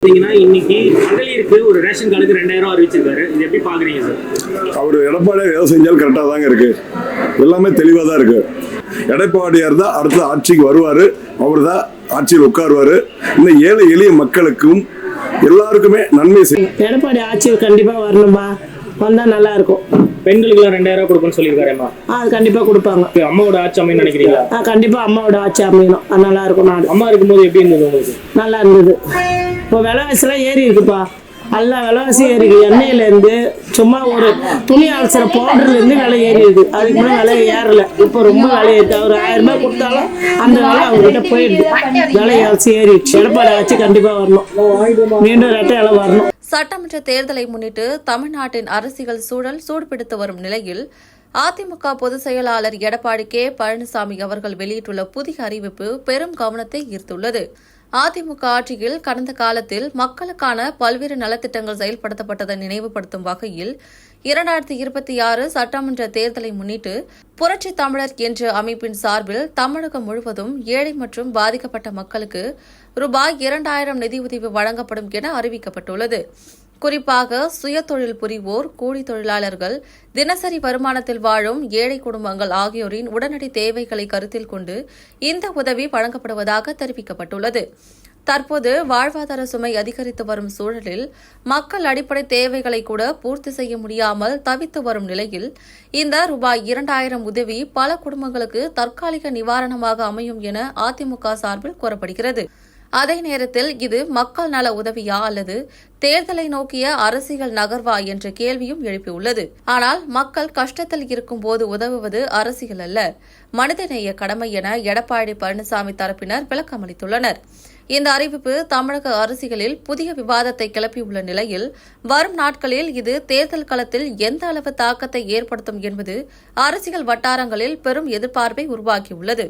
இன்னைக்கு மகளிருக்கு ஒரு ரேஷன் கார்டுக்கு 2000 அறிவிச்சிருக்காரு. இது எப்படி பாக்குறீங்க சார்? அவர் எடப்பாடியார் எதை செஞ்சாலும் கரெக்டாக தாங்க இருக்கு. எல்லாமே தெளிவாக தான் இருக்கு. எடப்பாடியார் தான் அடுத்த ஆட்சிக்கு வருவாரு. அவர் தான் ஆட்சியில் உட்காருவாரு. இந்த ஏழை எளிய மக்களுக்கும் எல்லாருக்குமே நன்மை செய்யும். எடப்பாடி ஆட்சியில் கண்டிப்பா வரணும்பா. வந்தா நல்லா இருக்கும். பெண்களுக்கு 2000 கொடுக்குன்னு சொல்லியிருக்காருமா. அது கண்டிப்பா கொடுப்பாங்க. அம்மாவோட ஆட்சி அமையும் நினைக்கிறீங்களா? கண்டிப்பா அம்மாவோட ஆட்சி அமையணும். அது நல்லா இருக்கும். நாடு அம்மா இருக்கும்போது எப்படி இருந்தது உங்களுக்கு? நல்லா இருந்தது. இப்போ விலைவாசி எல்லாம் ஏறி இருக்குப்பா. எல்லா விலைவாசி ஏறி இருக்கு. எண்ணெயில இருந்து சும்மா ஒரு துணி அலசுற பவுடர்ல இருந்து விலை ஏறி இருக்கு. அதுக்கு முன்னாடி விலை ஏறல. இப்போ ரொம்ப விலை ஏறிட்டு அவர் 1000 ரூபாய் கொடுத்தாலும் அந்த விலை அவங்ககிட்ட போயிடுது. விலைவாசி ஏறிடுச்சு. எடப்பாடி ஆட்சி கண்டிப்பா வரணும். மீண்டும் ரெட்டை இலை வரணும். சட்டமன்ற தேர்தலை முன்னிட்டு தமிழ்நாட்டின் அரசியல் சூழல் சூடுபிடித்து வரும் நிலையில் அதிமுக பொதுச் செயலாளர் எடப்பாடி கே பழனிசாமி அவர்கள் வெளியிட்டுள்ள புதிய அறிவிப்பு பெரும் கவனத்தை ஈர்த்துள்ளது. அதிமுக ஆட்சியில் கடந்த காலத்தில் மக்களுக்கான பல்வேறு நலத்திட்டங்கள் செயல்படுத்தப்பட்டதை நினைவுபடுத்தும் வகையில் 2026 சட்டமன்ற தேர்தலை முன்னிட்டு புரட்சி தமிழர் என்ற அமைப்பின் சார்பில் தமிழகம் முழுவதும் ஏழை மற்றும் பாதிக்கப்பட்ட மக்களுக்கு ரூபாய் 2000 நிதியுதவி வழங்கப்படும் என அறிவிக்கப்பட்டுள்ளது. குறிப்பாக சுயதொழில் புரிவோர், கூலி தொழிலாளர்கள், தினசரி வருமானத்தில் வாழும் ஏழை குடும்பங்கள் ஆகியோரின் உடனடி தேவைகளை கருத்தில் கொண்டு இந்த உதவி வழங்கப்படுவதாக தெரிவிக்கப்பட்டுள்ளது. தற்போது வாழ்வாதார சுமை அதிகரித்து வரும் சூழலில் மக்கள் அடிப்படை தேவைகளை கூட பூர்த்தி செய்ய முடியாமல் தவித்து வரும் நிலையில் இந்த ரூபாய் 2000 உதவி பல குடும்பங்களுக்கு தற்காலிக நிவாரணமாக அமையும் என அதிமுக சார்பில் கூறப்படுகிறது. அதே நேரத்தில் இது மக்கள் நல உதவியா அல்லது தேர்தலை நோக்கிய அரசியல் நகர்வா என்ற கேள்வியும் எழுப்பியுள்ளது. ஆனால் மக்கள் கஷ்டத்தில் இருக்கும் போது உதவுவது அரசியல் அல்ல, மனிதநேய கடமை என எடப்பாடி பழனிசாமி தரப்பினர் விளக்கமளித்துள்ளனர். இந்த அறிவிப்பு தமிழக அரசியலில் புதிய விவாதத்தை கிளப்பியுள்ள நிலையில் வரும் நாட்களில் இது தேர்தல் களத்தில் எந்த அளவு தாக்கத்தை ஏற்படுத்தும் என்பது அரசியல் வட்டாரங்களில் பெரும் எதிர்பார்ப்பை உருவாக்கியுள்ளது.